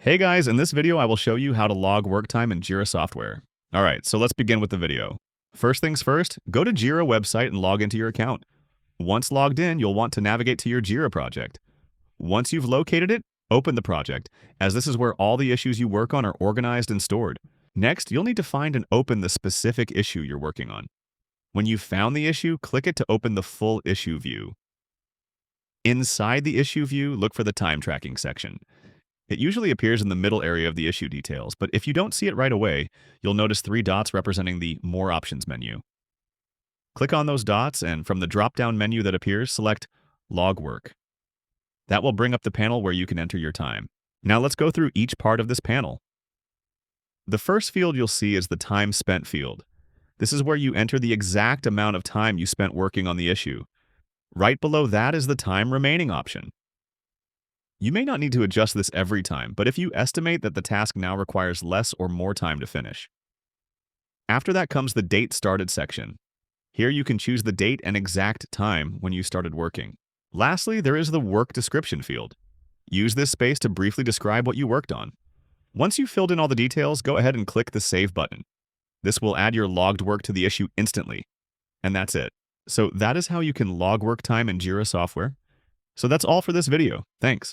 Hey guys, in this video I will show you how to log work time in Jira Software. Alright, so let's begin with the video. First things first, go to Jira website and log into your account. Once logged in, you'll want to navigate to your Jira project. Once you've located it, open the project, as this is where all the issues you work on are organized and stored. Next, you'll need to find and open the specific issue you're working on. When you've found the issue, click it to open the full issue view. Inside the issue view, look for the time tracking section. It usually appears in the middle area of the issue details, but if you don't see it right away, you'll notice 3 dots representing the More Options menu. Click on those dots, and from the drop-down menu that appears, select Log Work. That will bring up the panel where you can enter your time. Now let's go through each part of this panel. The first field you'll see is the Time Spent field. This is where you enter the exact amount of time you spent working on the issue. Right below that is the Time Remaining option. You may not need to adjust this every time, but if you estimate that the task now requires less or more time to finish. After that comes the Date Started section. Here you can choose the date and exact time when you started working. Lastly, there is the Work Description field. Use this space to briefly describe what you worked on. Once you've filled in all the details, go ahead and click the Save button. This will add your logged work to the issue instantly. And that's it. So that is how you can log work time in Jira Software. So that's all for this video. Thanks.